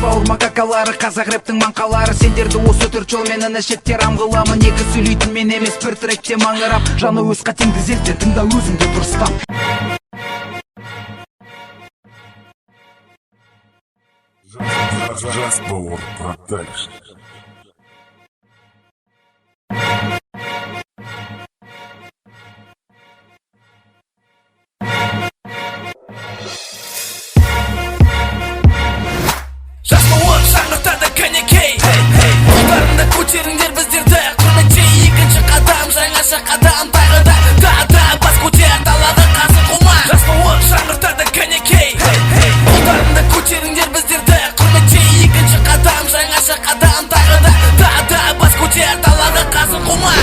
бауыр макакалары, қазақ рэптің маңқалары. Сендерді осы төрт жол менен эшектер амғыламын. Екі сөйлейтін мен емес, бір тректе маңырап. Жаны өз қатеңді зерте, тыңда өзіңді дұрыстап. Just Power Protection. Just Power жаңғыртады кәнекей. Қолдарында көтеріңдер біздерді құрметтей. Екінші қадам жаңаша қадам тағы да бас көтер далаға қазы құма. Just Power жаңғыртады кәнекей. Қолдарында көтеріңдер біздерді құрметтей. Екінші қадам жаңаша қадам тағы да бас көтер далаға қазы құма.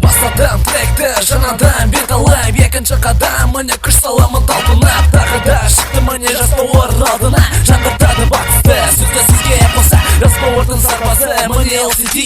Бастадым тректі жаңадан бет алып. Екінші қадам міне күш саламын талпынып. Тағы да шықты міне Just Power алдына. Жаңғыртады батысты сөзді сізге қоса. Just Power'дың сарбазы міне LCD.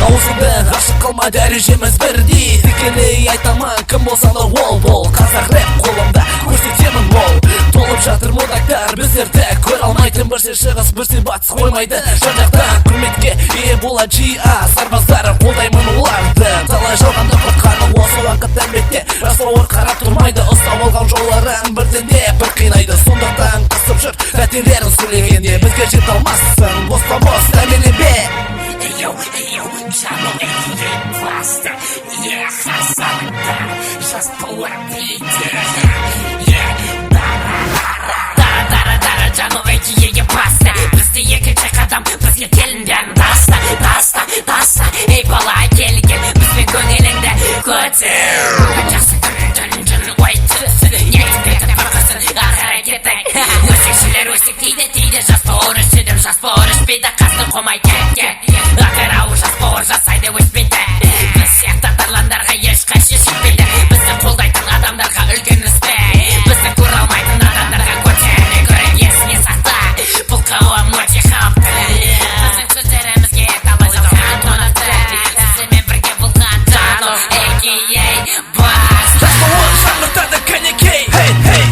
Аузында ғашық қалма дәрежеміз бірдей. Тікелей айтамын кім болса да ол қазақ рэп қолымда көрсетемін ол. Толып жатыр мудактар біздерді көр алмайтын. Бірсе шығыс бірсе батыс қоймайды. Жан-жақтан құрметке ие бола GA сарбаздары қолдаймын оларды. Талай жалғанды құртқаны осы уақыттан бетте. Just Power қарап тұрмайды, ұстап алған жолларын бірденде бір қинайды. Сондықтан қысып жүр тәтелерін сөйлегенде бізге жет алмассың бос дәмелебе. Жаны әйелі басты, қасалында Just Power дейді. Дара жаны әйелі басты. Бізде екінші қадам, бізге келінден таста. Ей бала келген, бізбен көңіліңді көтер. Жақсы күн ой түсін, негізбеті бірқысын әрекетің. Өсекшілер өсек дейді, Just Power ішідім, Just Power ішпейді, қасты қомай кеткен. Атырауы Just Power жасайды өшпейді. Біз сияқты тарландарға ешқайшы шықпейді. Бізді қолдайтын адамдарға үлкен респект. Бізді көре алмайтын адамдарға көтерме көрек есіне сақта. Бұл қауым өте қауіпті. Біздің сөздерімізге талай жалған тонақты. Сізімен бірге болған Джано a.k.a. бас. Just Power жаңғыртады кәнекей.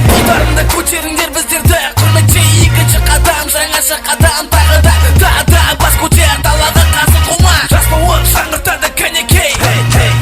Қолдарында көтеріңдер біздерді құрметтей. Екінші қадам жаңаша қадам тағы да бас көтер далаға қазы құма. Just Power жаңғыртады кәнекей.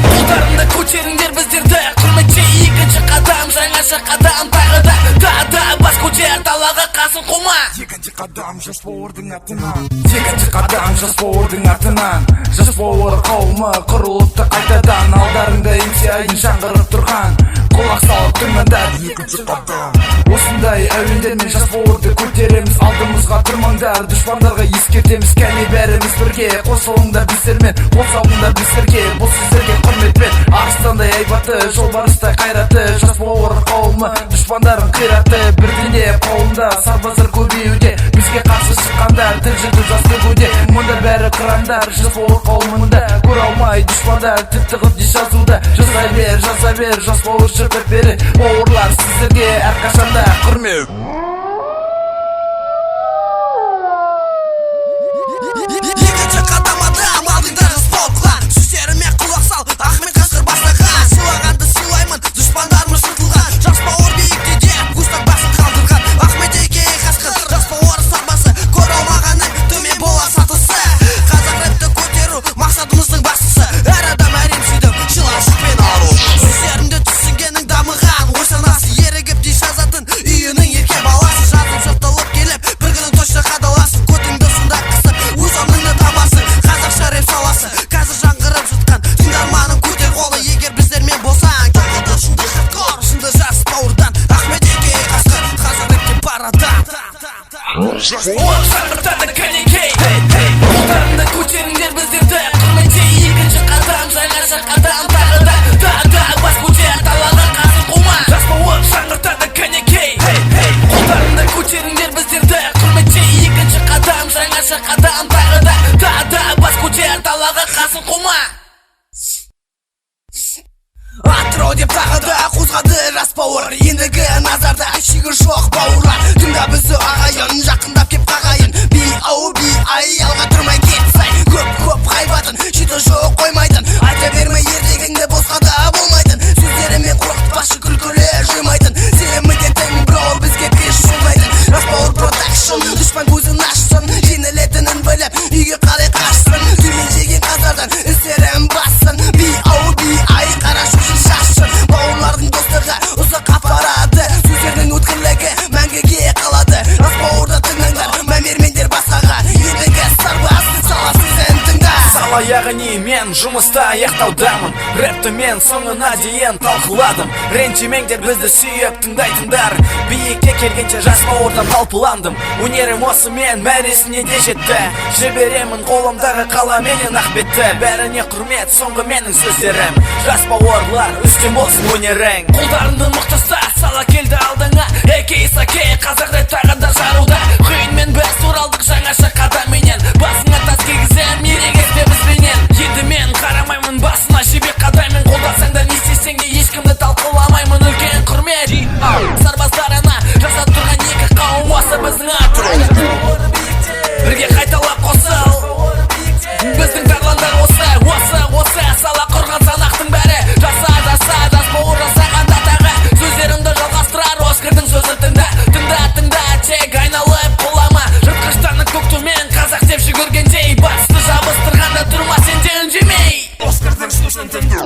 Қолдарында көтеріңдер біздерді құрметтей. Екінші қадам жаңаша қадам тағы да бас көтер далаға қазы құма. Екінші қадам Just Power'дың атынан. Екінші қадам Just Power'дың атынан. Just Power қауымы құрылыпты қайтадан. Алдарында MC-айдың жаңғырып тұрған. Құлақ салып тыңдаңдар екінші қадам. Осындай әуендермен Just Power'ды көтереміз. Алдымызға тұрмаңдар, дұшпандарға ескертеміз. Кәне бәріміз бірге, қосылыңдар біздермен. Қосылыңдар біздерге, бұл сіздерге құрметпен. Арыстандай айбаты, жолбарыстай қайраты. Just Power қауымы, дұшпандарын қираты. Бірдеңе қолында, сарбаздар көбеюде. Бізге қарсы шыққандар, тіл жыртып жас төгуде. Мұнда бәрі қырандар, Just Power қауымында. Көре алмай дұшпандар, тіл тығып дей жазуда. Жаза бер, Just Power шығып бері. Бауырлар сіздерге әрқашанда құрмет. Екінші қадам адам алдыңда Just Power клан. Сөздеріме құлақ сал, Ахмет Қасқыр бастаған. Сыйлағанды сыйлаймын, дұшпандарымыз жыртылған. Just Power биікте де Густав басын қалдырған. Ахмет a.k.a. Қасқыр, Just Power сарбасы. Көре алмағанның төмен бола сатысы. Қазақ рэпті көтеру мақсатымыздың бастысы. Әр адам әрем сүйді, шылашықпен алу. Сөздерімді түсінгенің дамыған. Ой санасы ерігіп дей жазатын үйінің ерке баласы. Жазып жыртылып келіп, бір күні точно қадаласың. Көтіңді сонда қысып, өз орныңды табасың. Қазақша рэп саласы, қазір жаңғырып жатқан. Тыңдарманың көтер қолы егер біздермен болсаң. Тағыда шынды хардкор, шынды Just Power'дан. Ахмет a.k.a. Қасқыр, қазақ рэпке парадан. Just Power жаңғыртады кәнекей. Қолдарында көтеріңдер біздерді құрметтей. Екінші қадам жаңаша қадам тағы да бас көтер далаға қазы құма. Just Power жаңғыртады кәнекей. Қолдарында көтеріңдер біздерді құрметтей. Екінші қадам жаңаша қадам тағы да бас көтер далаға қазы құма. Атырау деп тағы да қозғады Just Power. Ендігі назарда шегі жоқ бауырлар. Тыңда бізді ағайын, жақындап кеп қағайын. Би-ай алға тұрмай кетсай. Көп ғайбатын, шеті жоқ қоймайтын. Айта берме ертегіңді босқа да болмайтын. Сөздерімен қорқытпашы күлкілі жимайтын. Сенің міндетің бро бізге пеш жолдайтын. Just Power мен жұмыста аяқтаудамын. Рэпті мен соңына дейін талқыладым. Ренжімеңдер, бізді сүйіп тыңдайтындар. Биікке келгенше жас бауырдан талпыландым. Өнерім осы мен мәресіне де жетті. Жіберемін қолымдағы қаламенен ақбетті. Бәріне құрмет, соңғы менің сөздерім. Жас бауырлар, үстем болсын өнерің. Қолдарыңды мықтаса, сала келді алдыңа. Эке исаке, қазақ рэп тағы да жаруда. Құйынмен біз туралдық жаңаша қадаменен. Басыңа тас кигізем, ерегесте бізбенен. Енді мен қарамаймын басына, жебе қадаймын. Қолдасаң да не істесең де ешкімді талқыламаймын. Үлкен құрмет сарбаздарына жасап тұрған екі қауым, осы біздің ат. Бірге қайталап қосыл, біздің тарландар осы сала құрған санақтың бәрі. Жаса жас бауыр жасағанда тағы. Сөздерімді жалғастырар Оскардың сөзін тыңда тек айналып қолама. Жыртқыштарның көк тумен қазақ деп жүгіргендей, басты жабыстырғанда тұрма сенде үндемей. Оскардың сөзін тыңда.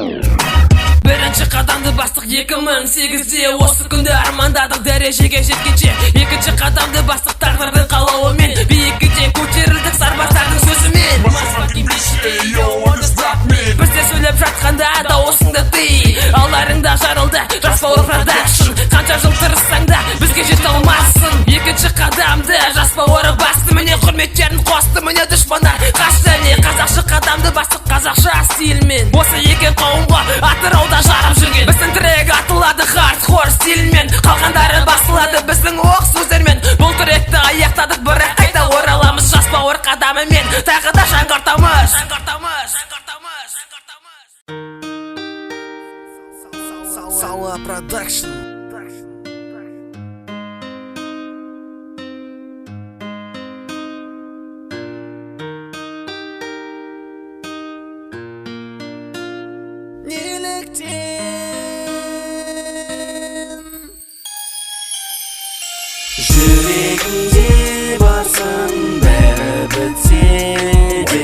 Бірінші қадамды бастық 2008-де, осы күнді армандадық дәрежеге жеткенше. Екінші қадамды бастық тағдырдың қалауымен, биікке көтерілдік сарбаздардың сөзімен. Бізде сөйлеп жатқанда дауысыңды тый, алдарыңда жарылды жас бауыр продакшн. Қанша жыл тырыссаң да бізге жете алмассың. Екінші қадамды жас бауыры басты, міне құрметтерін қосты, міне дұшпандар қашты. Не қазақша қадамды бастық қазақша стильмен, осы екі қауымға Атырауда жарып жүрген. Біздің трек атылады хардкор стильмен, қалғандары басылады біздің оқ сөздермен. Бұл тректі аяқтадық, бірақ қайта ораламыз жас бауыр қадамымен, тағы да жаңғыртамыз. Сала продакшн. Жүрегімде барсың, бәрі бітсе де,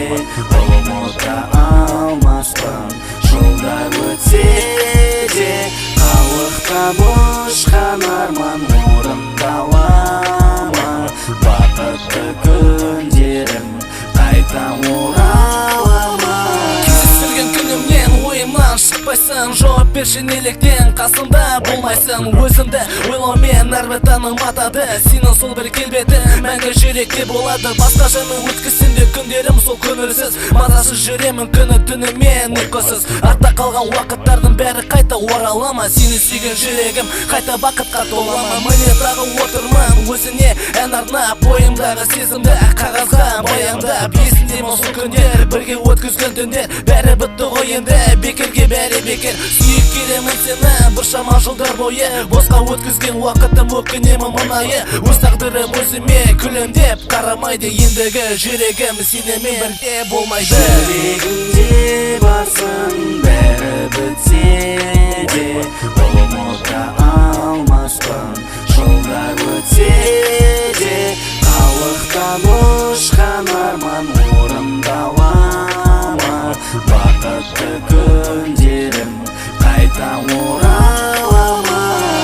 ұмыта алмаспын. Жылдар өтсе де, қалықта ұшқан арман орындала ма? Бақытты күндерім қайта орала ма? Кездестірген күнімнен ойымнан шықпайсың. Жауап берші неліктен қасымда болмайсың. Өзімді ойлаумен әрбір таным атады. Сенің сол бір келбетің мәңгі жүректе болады. Басқашаны өткізсін де күндерім сол көңілсіз. Мазасыз жүремін күні түнімен ұйқысыз. Артта қалған уақыттардың бәрі қайта оралама. Сені сүйген жүрегім қайта бақытқа толама. Міне тағы отырмын өзіне ән арнап, бойымдағы сезімді қағазға баяндап. Есінде ма сол күндер, бірге өткізген түндер, бәрі бітті ғой енді, бекерге бәрі бекер. Сүйіп келемін сені біршама жылдар бойы, босқа өткізген уақытым өкінемін мұнайы. Өз тағдырым өзіме күлімдеп қарамайды, ендігі жүрегім сенімен бірге болмайды. Жүрегімде барсың, бәрі бітсе де, ұмыта алмаспын. Жылдар өтсе де, қалықтан ұшқан арман орындала ма? Бақытты күндерім қайта орала ма?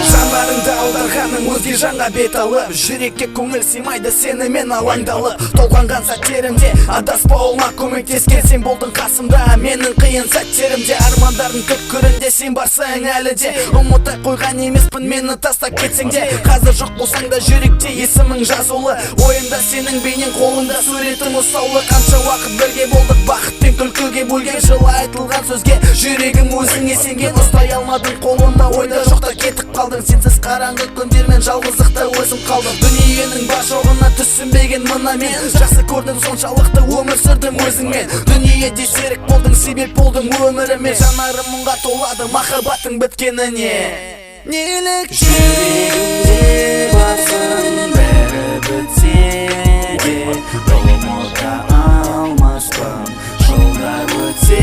Жандарыңды аударғаның өзге жанға бет алып, жүрекке көңіл сыймайды сенімен алаңдалып. Толғанған сәттерімде адаспауыма көмектескен сен болдың қасымда. Менің қиын сәттерімде, армандардың түпкірінде сен барсың әлі де. Ұмытай қойған емеспін мені тастап кетсең де. Қазір жоқ болсаң да жүректе есімің жазулы. Ойымда сенің бейнең, қолыңда суретің ұстаулы. Қанша уақыт бірге болдық, бақыт пен күлкіге бөлген. Жылы айтылған сөзге жүрегім өзіңе сенген. Ұстай алмадың қолында, ойда жоқта кетіп қалдың. Сенсіз қараңғы күндермен жалғыздықта өзім қалдым. Дүниенің бар жоғына түсінбеген мына мен, жақсы көрдім соншалықты өмір сүрдім өзіңмен. Дүниеде серік болдың, себеп болдың өміріме. Жанарым мұңға толады махаббаттың біткеніне. Неліктен Жүрегімде барсың, бәрі бітсе де, ұмыта алмаспын. Жылдар өтсе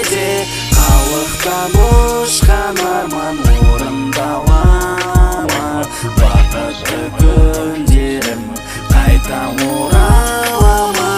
де, қалықтан ұшқан арман орындала ма? Бақытты күндерім қайта орала ма?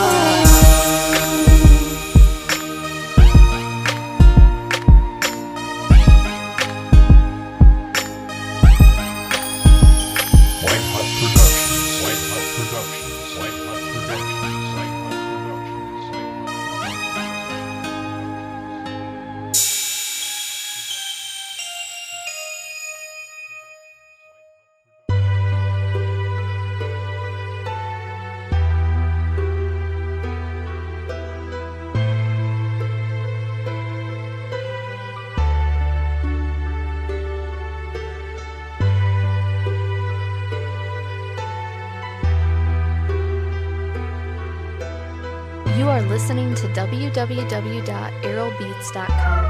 You are listening to www.arrowbeats.com.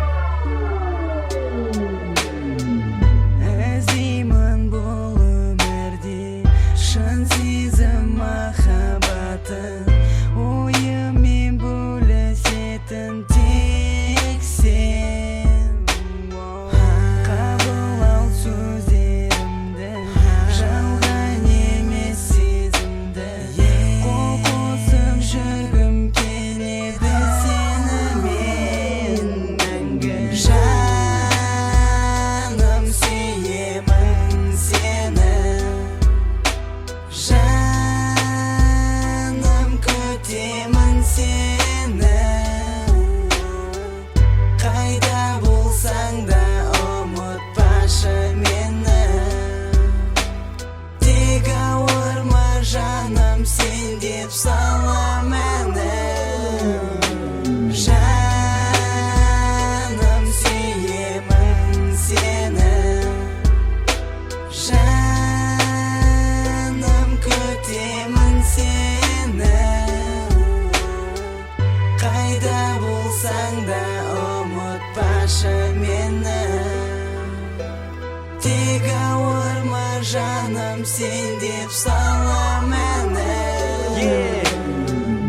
Әзімін бұл өмірде шын сезім махаббатын ойымен бөлісетін тек сен. Қабыл ал сөздерімді, жалған емес сезімді. Қол қосып жүргім келеді сенімен мәңгі. Жаным сүйемін сені, жаным күтемін сені. Қайда болсаң да ұмытпашы мені. Тек ауырма жаным сен деп салам әні. Жаным сүйемін сені, жаным күтемін сені. Қайда болсаң да ұмытпашы мені. Тек ауырма жаным сен деп салам әні.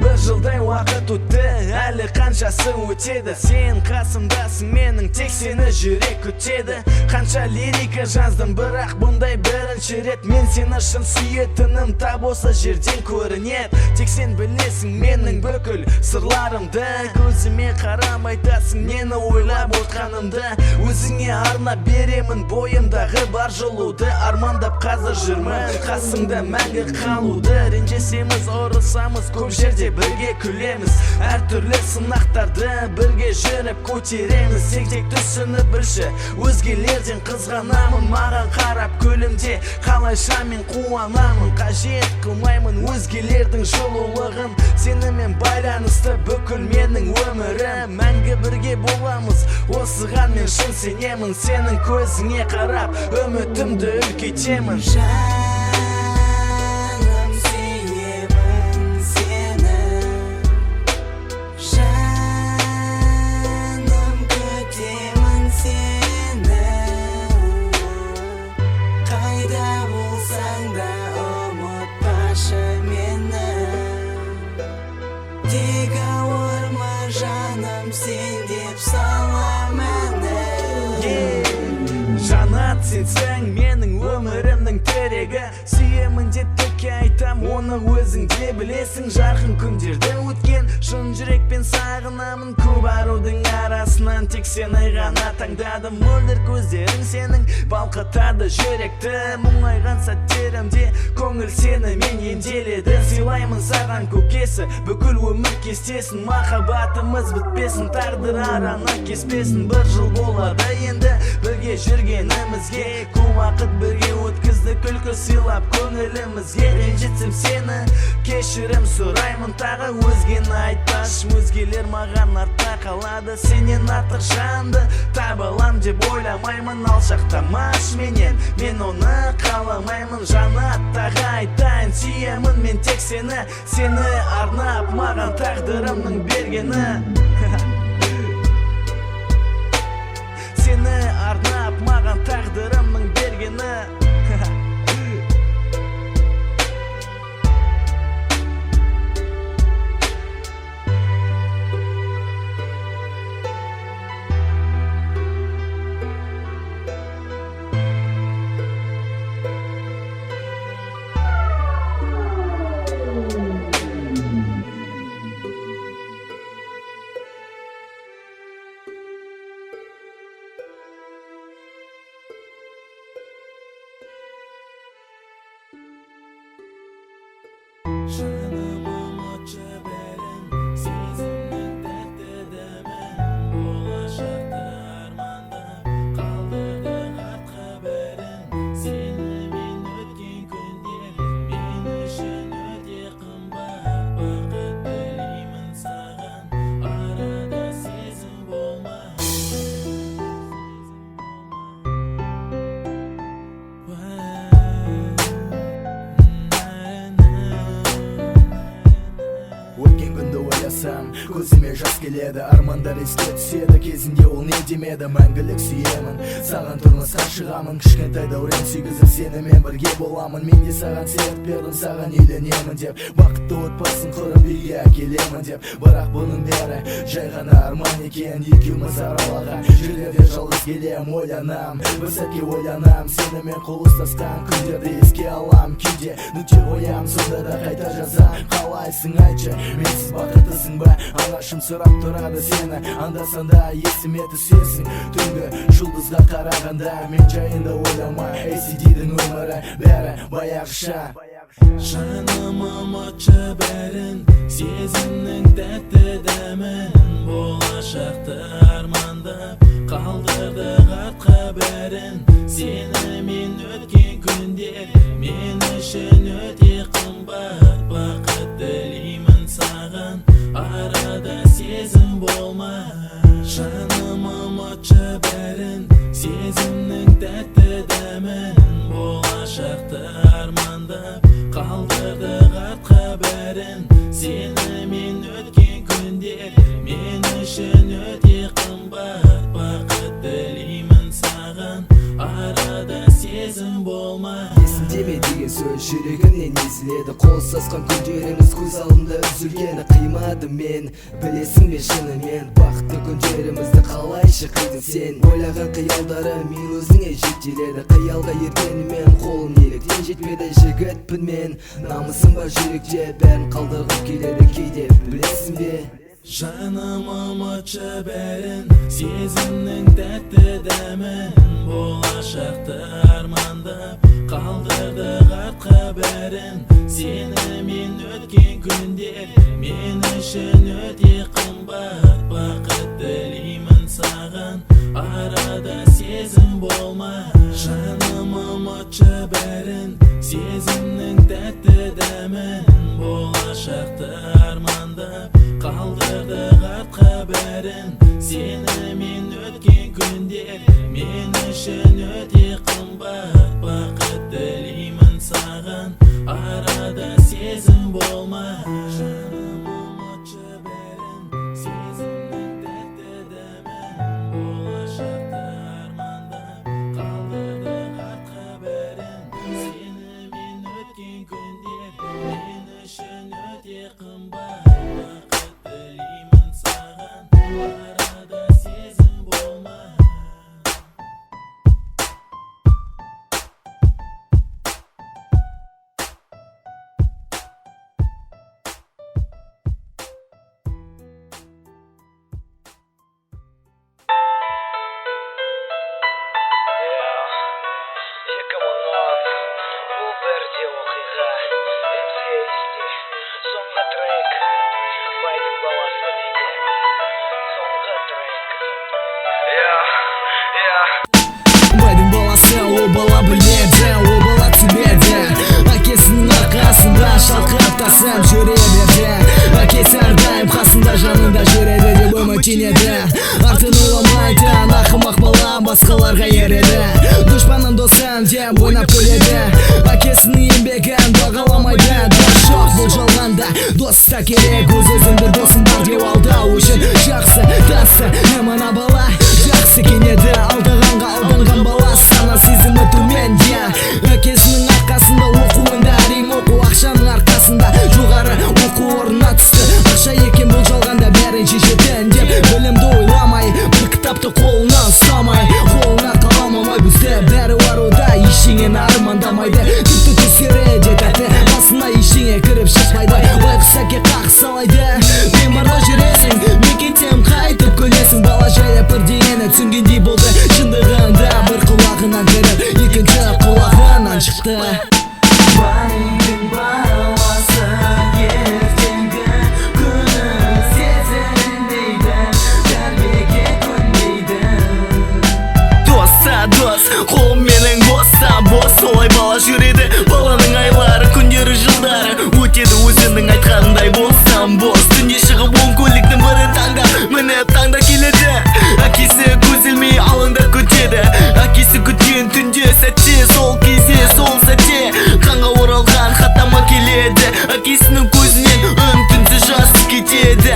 Бір жылдай уақыт өтті, әлі қаншасы өтеді. Сен қасымдасың менің, тек сені жүрек күтеді. Қанша лирика жаздым, бірақ бұндай бірінші рет. Мен сені шын сүйетінім тап осы жерден көрінет. Тек сен білесің менің бүкіл сырларымды. Көзіме қарап айтасың мені ойлап отқанымды. Өзіңе арнап беремін бойымдағы бар жылуды. Армандап қазір жүрмін қасыңда мәңгі қалуды. Ренжесеміз, ұрысамыз, көп жерде бірге күлеміз. Әртүрлі сынақтарды бірге жүріп көтереміз. Тек түсініп білші, өзгелерден қызғанамын. Маған қарап күлімде, қалайша мен қуанамын. Қажет қылмаймын өзгелердің жылулығын. Сенімен байланысты бүкіл менің өмірім. Мәңгі бірге боламыз, осыған мен шын сенемін. Сенің көзіңе қарап үмітімді үлкейтемін. Жаным сүйемін сені, жаным күтемін сені. Қайда болсаң да ұмытпашы мені. Тек ауырма жаным сен деп салам әні. Жанат сенсің менің өмірімнің тірегі. Сүйемін деп текке айтам, оны өзің де білесің. Жарқын күндерді өткен шын жүрекпен сағынамын. Көп арудың арасынан тек сені ғана таңдадым. Мөлдір көздерің сенің балқытады жүректі. Мұңайған сәттерімде көңіл сені мен емделеді. Сыйлаймын саған көкесі, бүкіл өмір кестесін. Махаббатымыз бітпесін, тағдыр араны кеспесін. Бір жыл болады енді бірге жүргенімізге. Көп уақыт бірге өткізді, күлкі сыйлап көңілімізге. Ренжітсем сені кешірім сұраймын, тағы өзгені айтпаш. Өзгелер маған артта қалады, сенен артық жанды таба алам деп ойламаймын. Алшақтамаш менен, мен оны қаламаймын. Жанат тағы айтайын, сүйемін мен тек сені. Сені арнап маған тағдырымның бергені. Сені арнап маған тағдырымның бергені. қарасам көзіме жас келеді, армандар еске түседі. Кезінде ол не демеді, мәңгілік сүйемін, саған тұрмысқа шығамын. Кішкентай дәурен сүйгізіп сенімен бірге боламын. Мен де саған серт бердім, саған үйленемін деп, бақытты отбасын құрып үйге әкелемін деп. Бірақ бұның бәрі жай ғана арман екен. Екеуміз аралаған жерлерде жалғыз келем, ойланам, бір сәтке ойланам. Сенімен қол ұстасқан күндерді еске алам. Кейде нүкте қоям, сонда да қайта жазам. Қалайсың айтшы, менсіз бақыттысың ба? Анашым сұрап тұрады сені, анда-санда есіме түсесің. Түнгі жұлдызға қарағанда мен жайында ойламай, ACD'дің өмірі бәрі баяғыша. Жаным ұмытшы бәрін, сезімнің тәтті дәмін. Болашақты армандап қалдырды артқа бәрін. Сенімен өткен күндер мен үшін өте қымбат. Бақыт тілеймін саған, арада сезім болма. Жаным ұмытшы бәрін, сезімнің тәтті дәмін. Болашақты армандап қалдырды артқа бәрін. Сенімен өткен күндер мен үшін өте қымбат. Бақыт тілеймін саған, арада сезім болма. Есімде ме деген сөз жүрегімнен езіледі. Қол ұстасқан күндеріміз көз алдымда үзілгені қимадым мен. Білесің бе шынымен бақытты күндерімізді қалайша қидың сен? Ойлаған қиялдары мен өзіңе жетеледі. Қиялға ергенімен қолым неліктен жетмеді? Жігітпін мен, намысым бар жүректе, бәрін қалдырғым келеді кейде, білесің бе? Жаным ұмытшы бәрін, сезімнің тәтті дәмін. Болашақты армандап қалдырды артқа бәрін. Сенімен өткен күндер мен үшін өте қымбат. Бақыт тілеймін саған, арада сезім болма. Жаным ұмытшы бәрін, сезімнің тәтті дәмін. Болашақты армандап қалдырды артқа бәрін. Сенімен өткен күндер мен үшін өте қымбат. Бақыт тілеймін саған, арада сезім болма. Жаным ұмытшы бәрін, сезімнің тәтті дәмін. Болашақты армандап қалдырды артқа бәрін. Сенімен өткен күндер мен үшін өте қымбат. Бақыт тілеймін саған, арада сезім болма. Байдың баласы, ол бала біледі, ол бала түсінбеді. Әкесінің арқасында шалқақтасып жүре берді. Әкесі әрдайым қасында, жанында жүреді деп үміттенеді. Артын ойламайды, ақымақ бала басқаларға ереді. Дұшпанның досын деп ойнап күледі. Әкесінің еңбегін бағаламайды. Дос жоқ бұл жалғанда, дос та керек. Өз-өзіңді досың бар деп алдау үшін жақсы тасы. Мына бала жақсы кенеді, алдағанға алданған бала сана сезімі төмен. Әкесінің арқасында оқуында әрең оқу, ақшаның арқасында жоғары оқу орнына түсті. Ақша екен бұл жалғанда бәрін шешетін деп, білімді ойламай, бір кітапты қолына ұстамай, қолына қалам алмай бізді бәрі баруда, ештеңені армандамайды. Тіпті түстері де тәтті, басына ештеңе кіріп шықпайды. Байқұс әке қақсалайды, мен барда жүресің, мен кетсем қайтып күлесің. Бала жайлап бірдеңені түсінгендей болды, шындығында бір құлағынан кіріп екінші құлағынан шықты. Байдың баласы ертеңгі күні сезінбейді, тәрбиеге көнбейді. Доста дос, қолым менің босса бос, солай бала жүреді. Баланың айлары, күндері, жылдары өтеді өзінің айтқанындай болсам бос. Түнде шығып он көліктің бірі таңдап, мініп таңда келеді. Әкесі көз ілмей алаңдап күтеді. Әкесі күткен түнде сәтте, сол кезде сол сәтте қанға оралған хаттама келеді. Әкесінің көзінен үн-түнсіз жас кетеді.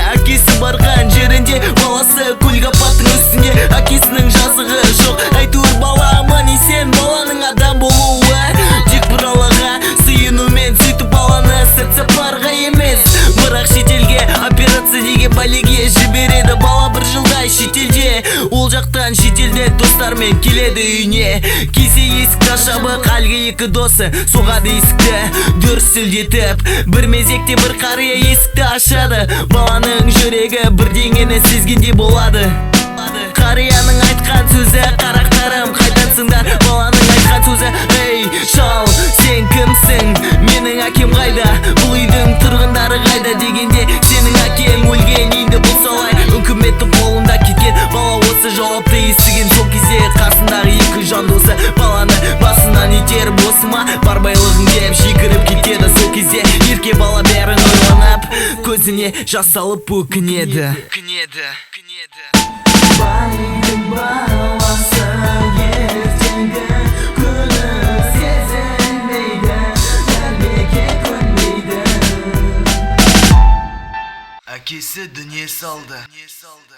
аттармен келеді үйіне. Кесе есікті ашабық әлгі екі досы соғады есікті дүрсілдетіп. Бір мезекте бір қария есікті ашады. Баланың жүрегі бірдеңені сезгенде болады. Қарияның айтқан сөзі қарақтарым қайтансыңдар. Баланың айтқан сөзі ей шал сен кімсің, менің әкем қайда, бұл үйдің тұрғындары қайда дегенде сенің әкең өлген енді бұл солай үкіметтің қолында кеткен. Бала осы жауапты естіген сол кезде қасындағы екі жан досы баланы басынан итеріп осы ма бар байлығың деп жекіріп кетеді. Сол кезде ерке бала бәрін ойланып көзіне жас салып өкінеді. Байдың баласы ертеңгі күні сезілмейді, тәрбиеге көнбейді. Әкесі дүние салды,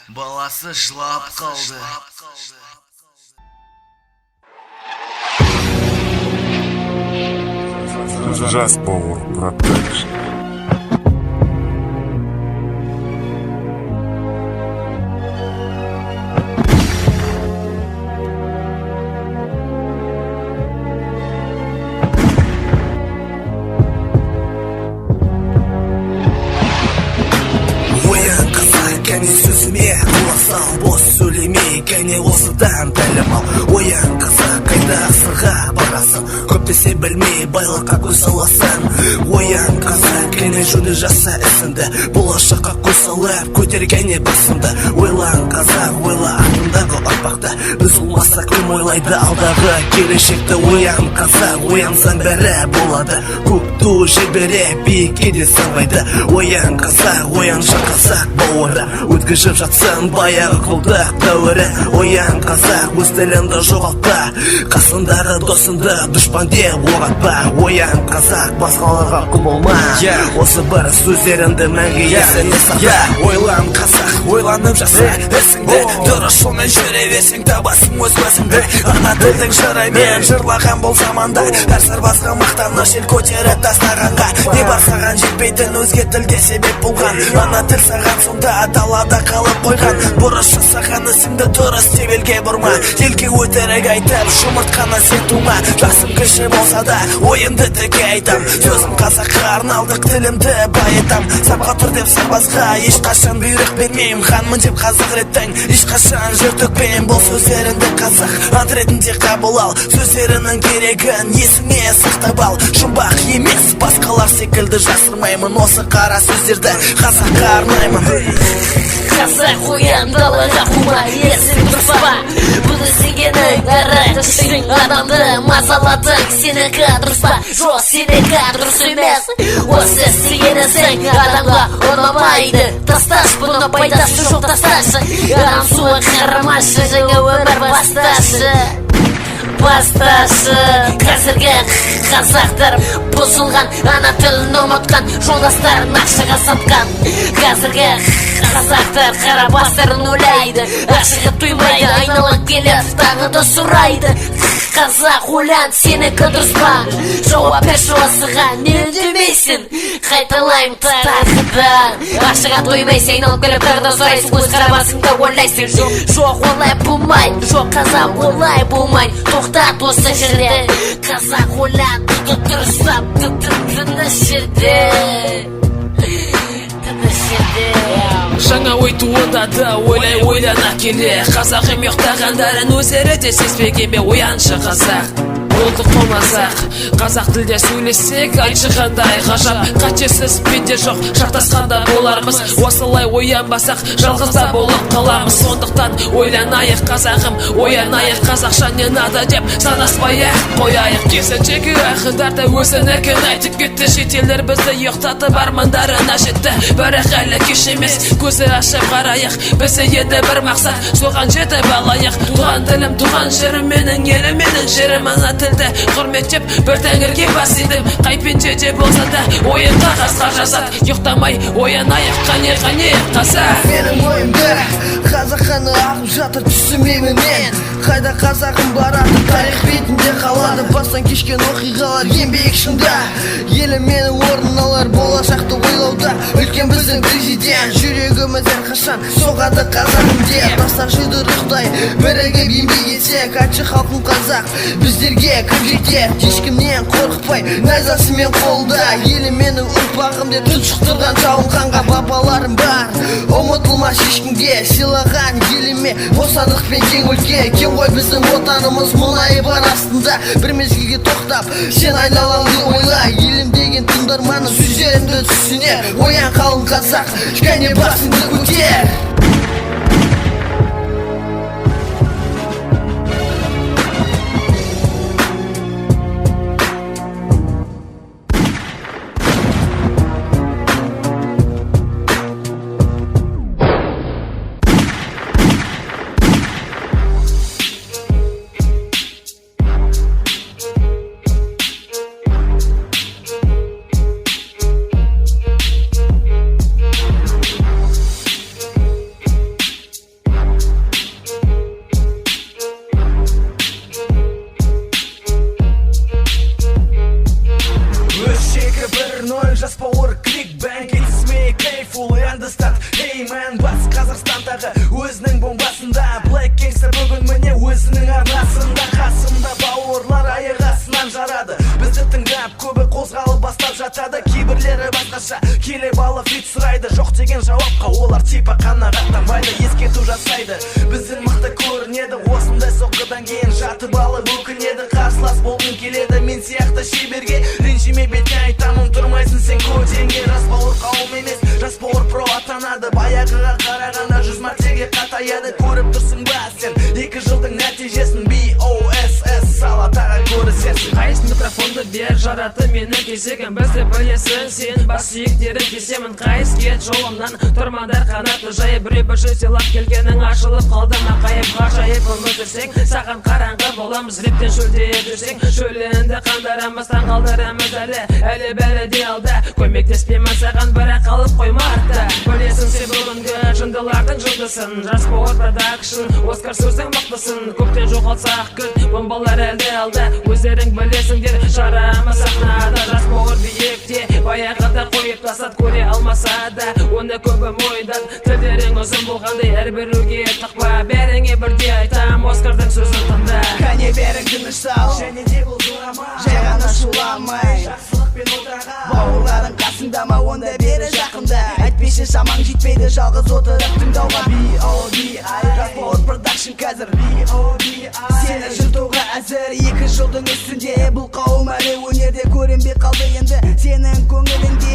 баласы жылап қалды. Just Power Protection. Оян қазақ, кәне сөзіме құлақ сал, бос сөйлемей, кәне осыдан тәлім ал. Оян қазақ, қайда сырға барасың, көп десе білмей байлыққа көз саласың. Оян қазақ, кәне жөні жаса ісіңді, болашаққа көз салып көтергене басыңды. Ойлан қазақ, ойла артындағы ұрпақты, біз болмасақ кім ойлайды алдағы келешекті. Оян қазақ, оянсаң бәрі болады, көк ту жібере биікке де самғайды. Оян қазақ, ояншы қазақ бауыры, өткізіп жатсын баяғы құлдық дәуірі. Оян қазақ, өз тіліңді жоғалтпа, қасындағы досыңды дұшпан деп оғатпа. Оян қазақ, басқаларға құл болма, осы бір сөздеріңді мәңгі есіңе сақта. Ойлан қазақ, ойланып жаса ісіңді, дұрыс жолмен жүре берсең табасың өз өзіңді. Ана тілдің жырымен жырлаған бұл заманда, әр сарбазға мақтаныш ел көтеріп тастағанға, не бар саған жетпейтін өзге тілде себеп болған. Ана тіл саған сонда далада қалып қойған, бұрыс жасаған ісіңді дұрыс деп елге бұрма. Елге өтірік айтып жұмыртқаны сен тума, жасым кіші болса да ойымды тіке айтам. Сөзім қазаққа арналдық, тілімді байытам. Сапқа тұр деп сарбазға ешқашан бұйрық бермеймін, ханмын деп қазақ реттің ешқашан жыр төкпеймін. Бұл сөздеріңді қазақ ант ретінде қабыл ал, сөздерінің керегін есіңе сақтап ал. Жұмбақ емес басқалар секілді жасырмаймын осы қара сөздерді, қазаққа арнаймын. Қазақ оян далаға қума, есің дұрыс па, бұны істегенің әрі күшің адамды мазаладың. Сенікі дұрыс па, жоқ сенікі дұрыс емес, осы істегенісің адамға ұнамайды. Тасташы бұны, пайдасы жоқ тасташы, адам суы қарамашы, жаңа өмір басташы. Қазіргі қазақтар бұзылған, ана тілін ұмытқан, жолдастарын ақшаға сатқан. Қазіргі қазақтар қара бастарын ойлайды, ақшаға туймайды, айналып келеді тағы да сұрайды. Қазақ ойлан, сенікі дұрыс па, жауап берші осыған, не үндемейсің, қайталаймын тағы да. Ақшаға тоймайсың, айналып келіп тағы да сұрайсың, өз қара басыңда ойлайсың. Жоқ олай болмайды, жоқ қазақ олай болмайды, тоқтат осы жерде. Қазақ ойлан, дұрыстап, тыныш жерде. Жаңа ой туындады, ойлана келе, қазақ ем ұйықтағандарын өздері де сезбеген бе? Ояншы қазақ, болдық қомазақ, қазақ тілде сөйлессек айтшы қандай ғажап. Қатесіз пенде жоқ, шақтасқанда болармыз, осылай оянбасақ жалғызда болып қаламыз. Сондықтан ойланайық қазағым, оянайық, қазақша не надо деп санаспай-ақ қояйық. Керісінше ақындар да өзінікін айтып кетті, шетелдер бізді ұйықтатып армандарына жетті. Бірақ әлі кеш емес, көзі ашып қарайық, бізде еді бір мақсат, соған жетіп алайық. Туған тілім, туған жерім, менің елім, менің жерім. Ана тілді құрметтеп бір тәңірге бас идім, қай пенде болса да ойын қағазға жазады. Ұйықтамай оянайық, қане қазақ. Менің ойымды қазақ қаны ағып жатыр, түсінбеймін мен, қайда қазағым барады, тарих бетінде қалады. Бастан кешкен оқиғалар ең биік шыңда, елім менің орнын алар болашақты ойлауда. Үлкен біздің президент, жүрегімізден әрқашан соғады қазағым деп тастар жұдырықтай бірігіп еңбек етсек айтшы халқым қазақ біздерге кім жетер ешкімнен қорықпай найзасымен қолда елім менің ұрпағым деп тұншықтырған жауын қанға бабаларым бар ұмытылмас ешкімге сыйлаған еліме бостандық пен кең өлке кең ғой біздің отанымыз мұнайы бар астында бір мезгілге тоқтап сен айналаңды ойла елім деген тыңдарманның сөздерімді түсіне оян қалың қазақ кәне басыңды көтер. Жас Power Clickbank, it's me, Kayful, understand. Hey man, батыс Қазақстандағы өзінің бомбасында Black Gangster бүгін міне өзінің арнасында қасымда бауырлар аяқ астынан жарады бізді тыңдап көбі қозғалып бастап жатады кейбірлері басқаша келіп алып фит сұрайды жоқ деген жауапқа олар типа қанағаттанбайды ескерту жасайды біздің мықты көрінеді осындай соққыдан кейін жатып алып өкінеді қарсылас болғың келеді мен сияқты шеберге ренжіме бетіне айтамын тұрмайсың сен көтенге Жас Power қауым емес Жас Power Pro атанады баяғыға қарағанда 100 мәртеге қатаяды көріп тұрсың ба сен 2 жылдың нәтижесін BOSS салатаға көрісерсің қайсы микрофонды бер жараты менің кезегім бізді білесің сен бас сүйектерін кесемін қайсы кет жолымнан тұрмандар қанатты жайып біреу сыйлап келгенің ашылып қалды ма қайып ғажайып өмір сүрсең саған қараңғы боламыз рептен шөлдеп жүрсең шөлінді қандарамыз таң қалдырамыз әлі бәрі де алда көмектеспеймін саған бірақ қалып қойма артта білесің сен бүгінгі жындылардың жындысын Жас Power Production Оскар сөздің мықтысын көптен жоғалтсақ күн бомбалар әлі алда өздерің білесіңдер жарамыз сахнада Жас Power биікте баяғыда қойып тастап көре алмаса да оны көбі мойындат тілдерің ұзын болғандай әрбіреуге тықпа бәріңе бірде айтам Оскардың сөзін тыңда кәне берің тыныш сал және де бұл дұрама жай ғана шуламай жақсылықпен отыраға бауырларың қасыңда онда бері жақында әйтпесе шамаң жетпейді жалғыз отырып тыңдауға B.O.B.I. Жас Power Production қазір B.O.B.I. сені жыртуға әзір 2 жылдың үстінде бұл қауым әлі өнерде көрінбей қалды енді сенің көңіліңде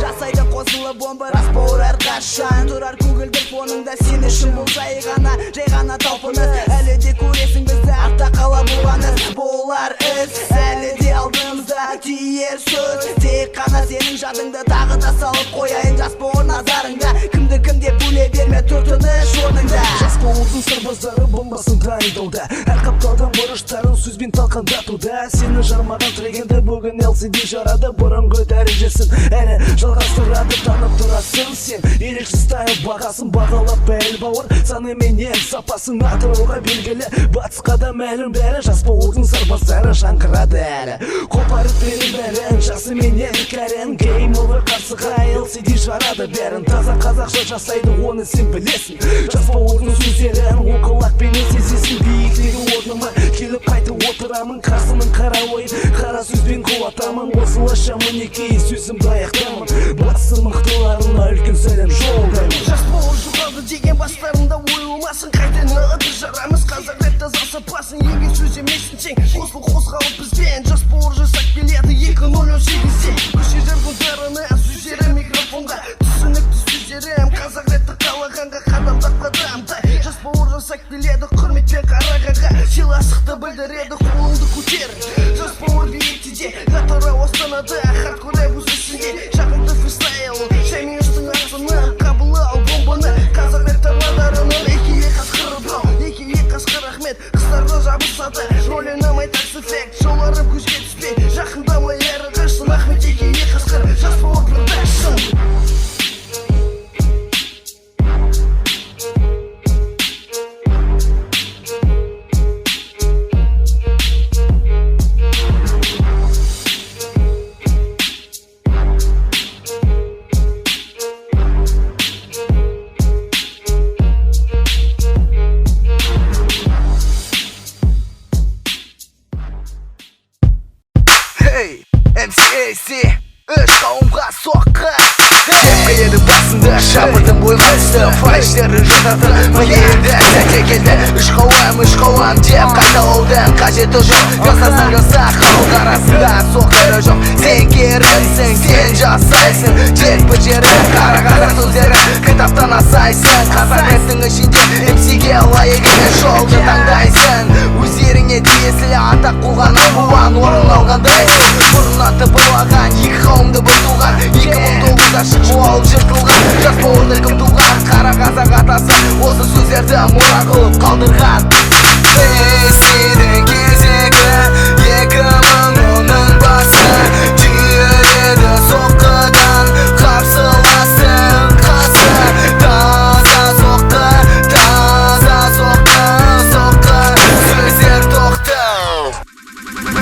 жасайды қосылып бомба Жас Power әрқашан тұрар көгілдір фоныңда сен үшін бұл жай ғана талпыныс әлі де көресің бізді артта қала болғаныз болар іс әлі де алдымызда тиер сөз тек қана сенің жадыңды тағы да салып қояйын Жас Power назарыңда кімді кім деп бөле берме тұр тыныш орныңда Жас Power'дың сарбаздары бомбасын дайындауда әр қапталдан бұрыштарын сөзбен талқандатуда сені жармаған тілегенді бүгін LCD жарады бұрынғы дәрежесін әрі жалғастырады танып тұрасың сен ерекше стайл бағасын бағалап бәл бауыр саны менен сапасын атырауға белгілі батысқа да мәлім бәрі Жас Power'дың сарбаздары жаңғырады әлі қопарып берін бәрін жақсы менен кәрін Game over қарсыға LCD жарады бәрін таза қазақша жасайды оны сен білесің Жас Power'дың сөздерін оқылақпен сезесің биіктегі орныма келіп қайтып отырамын қарсының қара ойын қара сөзбен қуатамын осылайша мінекей сөзімді аяқтаймын басы мықтыларына үлкен сәлем жолдаймын Жас Power жоғалды деген бастарында ойылмасын қайтен ағыды жарамыз қазақ рэп таза сапасын егер сөз емессің сен қосылып бізбен Жас Power жасап келеді 2018-де көше жаргондарына сөздері микрофонға түсінікті сөздерім қазақ рэпті қалағанға қадамдап қадамдай Жас Power жасап келеді құрметпен қарағанға сыйластықты білдіреді қолыңды көтер Жас Power биіктеде қатары астанада хардкор рэп өз ішінде MC Үш қауымға соққы Деп қиеді басында шабытын бойға түсті Фальштері жататын миында сәтке келді Үш қауым деп қайталаудың қажеті жоқ Жасасаң жаса халық арасында соқтары жоқ Сен керімсің, сен жасайсың Тек бір жері қара сөздері кітаптан асайсың Қазақ рэптің ішінде MC-ге лайық емес жолды таңдайсың Өздеріңе тиесілі атақ қуған қуан орын алғандайсың Бұрыннан тыпырлаған екі қауымды бір туған 2009-да шығу алып жыртылған Жас бауырды кім туған қара қазақ атасы Осы сөздерді мұра қылып қалдырған Сенің кезегі 2010-ның басы Түйіледі соққыдан қарсыласың қасы Таза соққы сөздер тоқтау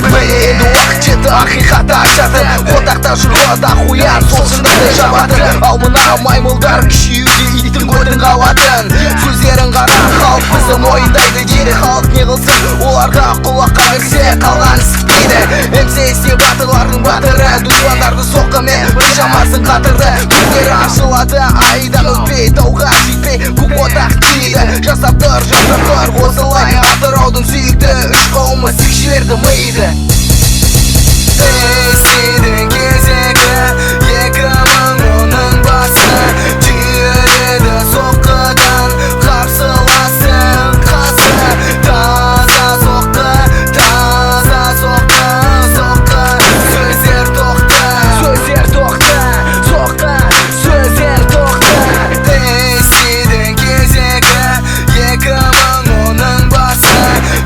Біледі уақыт жетті ақиқатты ашатын Одақта жүрғада хуян сол шындықты жабатын Ал мына маймылдар күшеюде иттің көрдің қалатын Сөздерін қара халық бізді мойындайды дейді Халық не қылсын оларға құлаққа кірсе қалған іспейді МСС батырлардың батыры Дусландарды соққымен бір шамасын қатырды Көздері ашылады айдан өтпей Тауға жетпей көк одақ тиді Жасап тұр осылай Атыраудың сүйікті үш қауымы сік жіберді миды Сенің кезегі 2010-ның басы Түйіледі соққыдан қарсыласың қасы Таза соққы сөздер тоқта сөздер тоқта Сенің кезегі 2010-ның басы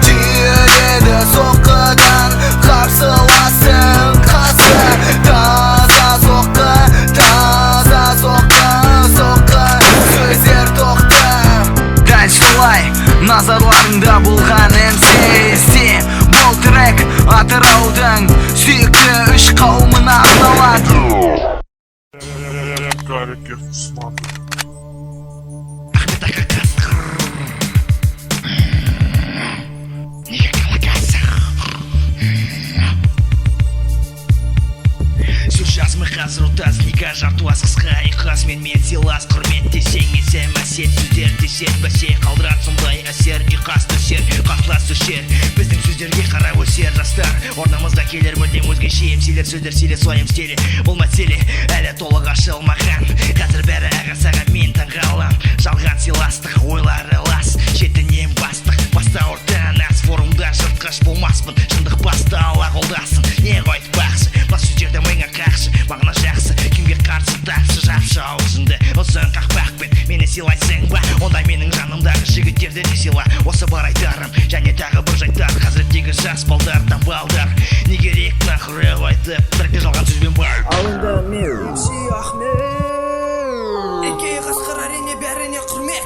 Түйіледі соққыдан қарсыласың қасы Таза соққы сөздер тоқта Дәл солай назарларыңда болған МСС Бұл трек Атыраудың сүйікті үш қауымына арналады Гарик, смотри. Жазмы қазір ұтаз, нега жартуаз қысқа иқас мен сыйлас құрмет десең есем әсет сөздер десет бәсе қалдырат сондай әсер иқас төсер қатлас өшер біздің сөздерге қарап өсер жастар орнымызға келер мүлдем өзгеше емселер сөздер силе соем стиле бұл мәселе әлі толық ашылмаған қазір бәрі аға саған мен таңғалам жалған сыйластық ойлары лас шетінен бастық баста ортан аз форумда жыртқыш болмаспын шындық басты ала қолдасын не қойтпақшы бас сөздерді миыңа қақшы мағына жақсы кімге қарсы тапшы жапшы аузыңды ұзын қақпақпен мені сыйлайсың ба онда менің жанымдағы жігіттерді де сыйла осы бар айтарым және тағы бір жайттар қазіреттегі жас балдардан балдар не керек нахуй айтып тректе жалған сөзбен бар Ал енді мен MC Ахмет Әке қасқыр әрине бәріне құрмет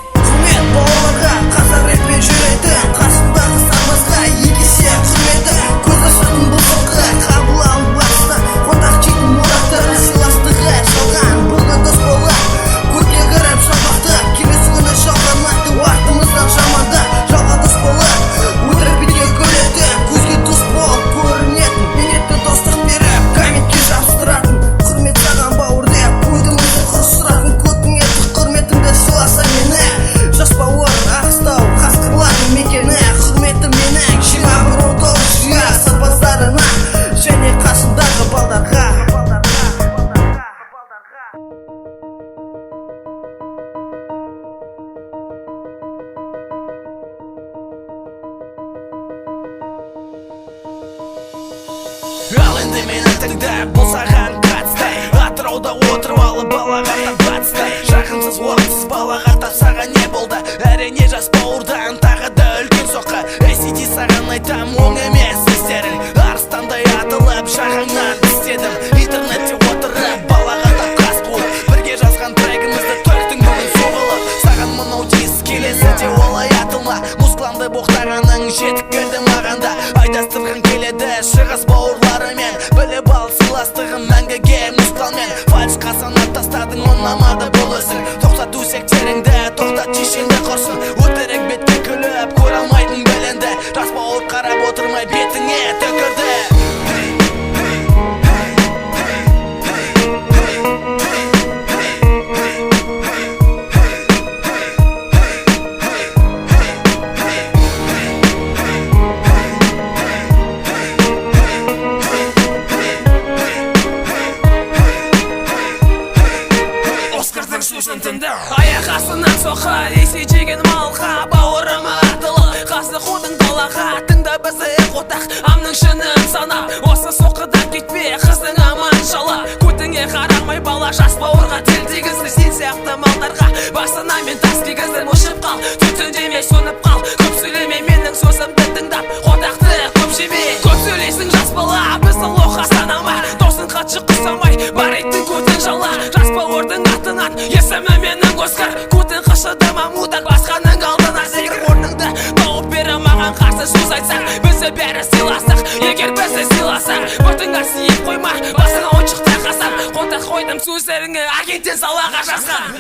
бауырларға қазақ рэппен жүретін қасындағы сарбазға егесе құрметі көз ашатын бұл соққы қабыл алып басты қонақ жейтін мұраттары сыйластығы жалған бүгін дос болып көтегі рэп шабақты келесі күні жалғанмайды артымыздан жаманды жалға дос болып өтірік бетке күлетін көзге дос болып көрінетін бейнетті достық беріп комментке жабыстыратын құрмет саған бауыр деп көдімізді құрыстыратын көтіңе құрметіңді сыйласа мені жас бауыр Ақстау қасқырлардың мекені құрметі менің жиырма бір отыз жүйе сарбаздарына және қасымдағы балдарға Ал енді менің тыңдап бұл саған қатысты Атырауда отырып алып балаға батысты Жақынсыз орынсыз балаға саған не болды әрине жас бауырдан тағы да үлкен соққы ACT саған айтам оң емес істерің арыстандай атылып жағаңнан істедім интернетте отырып балаға қас қуып бірге жазған трегімізді төктің бүгін соғылып саған мынау диск келесі де олай атылма мускламды боқтағаның жетіп келді маған да айдастырғың келеді шығыс бауырларымен біліп ал сыйластығым мәңгіге мускламмен фальш қасанат тастадың ұнамады бұл ісің тоқтат өсектеріңді тоқтат шешеңді құрсын өтірік бетке күліп түтінді аяқ астынан соқа есе жеген малға бауырыма артылып қазды қудың далаға тыңда бізді қотақ амның шынын санап осы соққыдан кетпе қыздың аман жала көтіңе қарамай бала жас бауырға тел тигізді сен сияқты малдарға басына мен тас кигіздім ұшып қал түтіндемей сөніп қал көп сөйлеме менің сөзімді тыңдап қотақты көп жеме көп сөйлейсің жас бала бізді лоқа санама досың хатшы құсамай бар иттің көтін жала жас бауырдың атынан есімі менің оскар көтін қышыдыма мудак басқаның алдына секір орныңды тауып бері маған қарсы сөз айтсаң бізді бәрі сыйласақ егер бізді сыйласаң бұтыңа сиіп қойма басыңа ойыншықта қасам қотақ қойдым сөздеріңе агенттен салаға жазған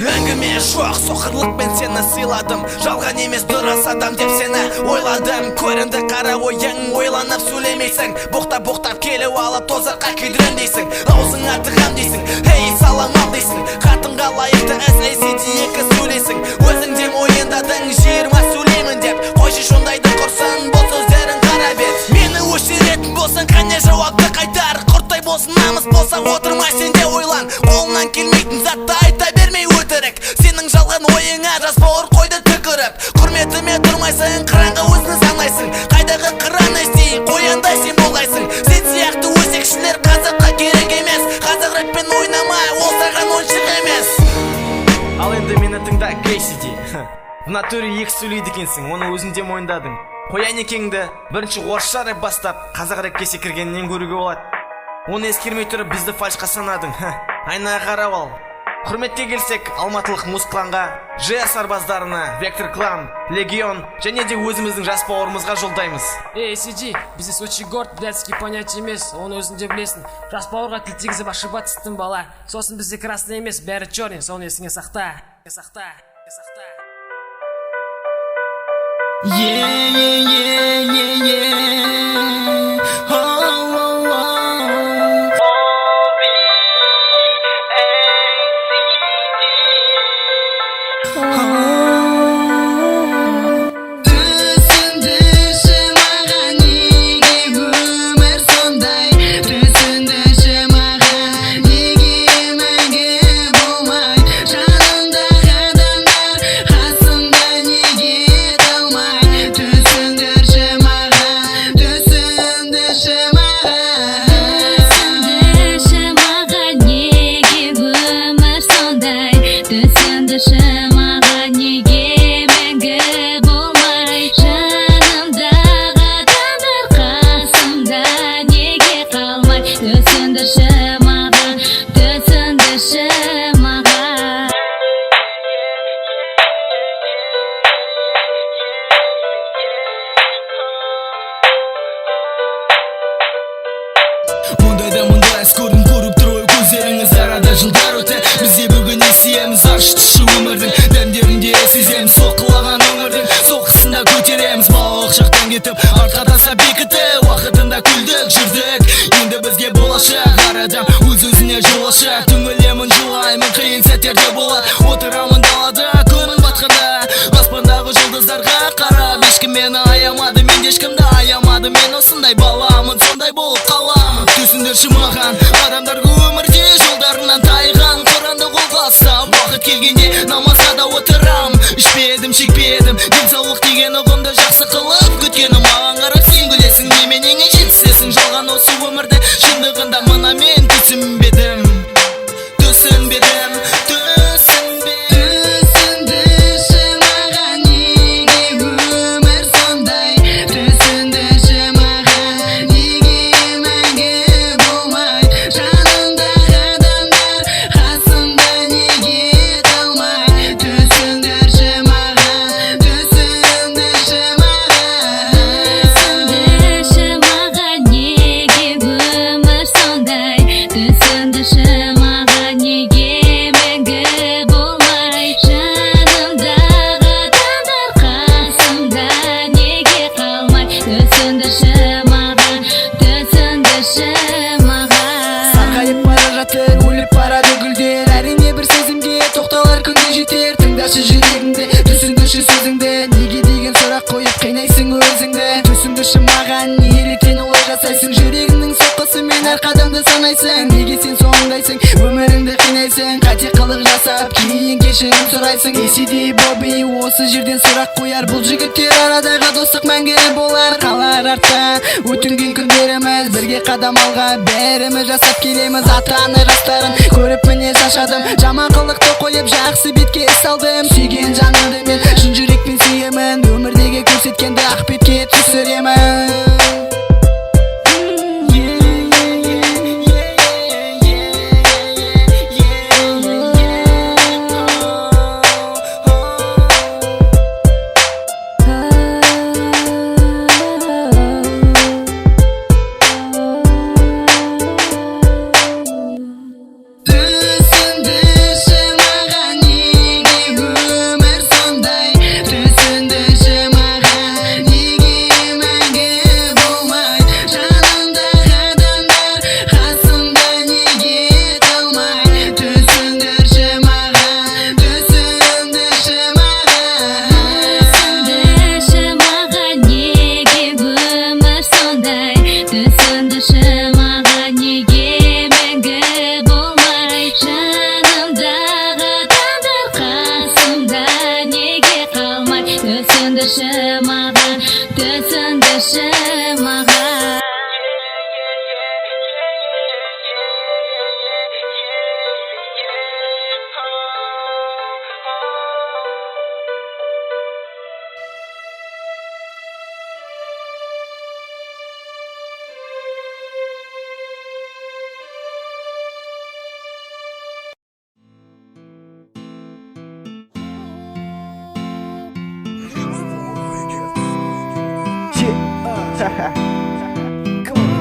Әңгіме жоқ соқырлықпен сені сыйладым жалған емес дұрыс адам деп сені ойладым көрінді қара ойың ойланып сөйлемейсің боқтап келіп алып тозаққа күйдірем дейсің аузыңа тығам дейсің ей саламал дейсің қатынға лайықты іс әсете екі сөйлейсің өзің де ойындадың жиырма сөйлеймін деп қойшы сондайды құрсын бұл сөздерің қара бет мені өшіретін болсаң қане жауапты қайтар құрттай болсын намыс болса отырмай сен де ойлан қолынан келмейтін затты айта бермей өтірік сенің жалған ойыңа жас бауыр қойды түкіріп құрметіме тұрмайсың қыраңға өзіні санайсың қайдағы қыран естей қояндай сен болғайсың сен сияқты өсекшілер қазаққа керек емес қазақ рэппен ойнамай ол саған ойыншық емес Ал енді мені тыңда Кейсиди в натуре екі сөйлейді екенсің оны өзіңде мойындадың қоян екеңді бірінші орысша рэп бастап қазақ рэпке секіргеннен көруге болады оны ескермей тұрып бізді фальшқа санадың айнаға қарап ал құрметке келсек алматылық музкланға ЖС сарбаздарына Вектор Клан, Легион және де өзіміздің жас бауырымызға жолдаймыз сиди бізде очень горд блядский понятие емес оны өзіңде білесің жас бауырға тіл тигізіп ошибаться тым бала сосын бізде красный емес бәрі черный соны есіңе сақта Мұндайда іс көрдім көріп тұр ой көздеріңіз арада жылдар өте бізде бүгін естиеміз аш тұшы өмірдің дәмдерінде сеземіз соққылаған өмірдің соққысында көтереміз балалық шақтан кетіп артқа тастап бекітіп уақытында күлдік жүрдік енді бізге болашақ әр адам өз-өзіне жолашақ түңілемін жылаймын қиын сәттерде болады отырамын далада көңіл батқанда аспандағы жұлдыздарға қарап ешкім мені аямады мен ешкімді аямадым мен осындай баламын сондай болып қаламын түсіндірші маған адамдарға өмірде жолдарынан тайған құранды қолға ұстап уақыт келгенде намазға да отырам ішпедім шекпедім денсаулық деген ұғымды жақсы қылып күткені маған қарап сен күлесің неменеңе жетісесің жалған осы өмірді шындығында мына мен түсінбедім түсіндірші сөзіңді неге деген сұрақ қойып қинайсың өзіңді түсіндірші маған неліктен олай жасайсың жүрегіңнің соққысымен әр қадамды санайсың неге сен соңдайсың өміріңді қинайсың қате қылық жасап кейін кешірім сұрайсың Есиди Боби осы жерден сұрақ қояр Бұл жігіттер арадағы достық мәңгі болар Қалар артта өтінген күндеріміз Бірге қадам алға бәріміз жасап келеміз Ата-ана жастарын көріп міне шашадым Жаман қылықты қойып жақсы бетке салдым Сүйген жанымды мен шын жүрекпен сүйемін Өмірдегі көрсеткенді ақ бетке түсіремін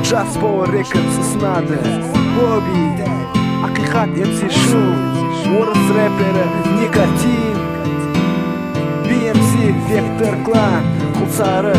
Just Power Records ұсынады Боби Ақиқат MC Шу Орыс рэпері Никотин BMC Vector Clan Құлсары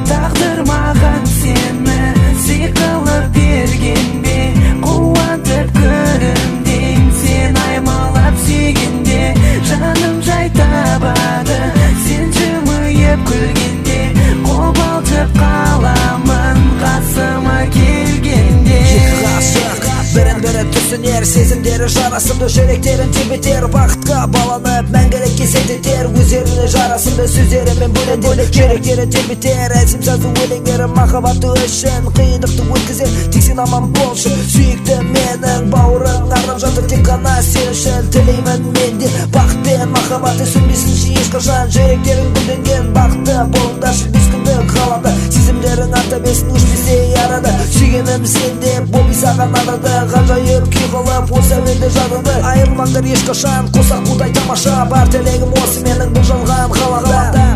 Тағдыр маған сені сыйқылып берген бе Қуантып көрімден сен аймалап сүйгенде Жаным жай табады сен жымиып күлгенде Қобалтып қаламын қасыма келгенде Ғашық бірін-бірі түсінер сезімдері жарасымды жүректерін тербетер Бақытқа баланып мәңгілік кеселдетер Өздеріне жарасымды сөздерімен бөлендер Жүректері тербетер әзім жазу өлеңдері Махаббаты үшін қиындықты өткізер Тек сен аман болшы сүйікті менің бауырың арнап жатыр тек қана сен үшін тілеймін менде бақыт пен махаббаты сөнбесінші ешқашан Жүректерің гүлденген бақытты болыңдаршы бес күндік ғаламда Сезімдерің арта бесін өшпесе арада Сүйгенім сенде Боби саған арады Ғажайып күй қылып осы әуенді жадыңды Айырылмаңдар ешқашан қоса қудай тамаша Бар тілегім осы менің бұл жалған ғаламда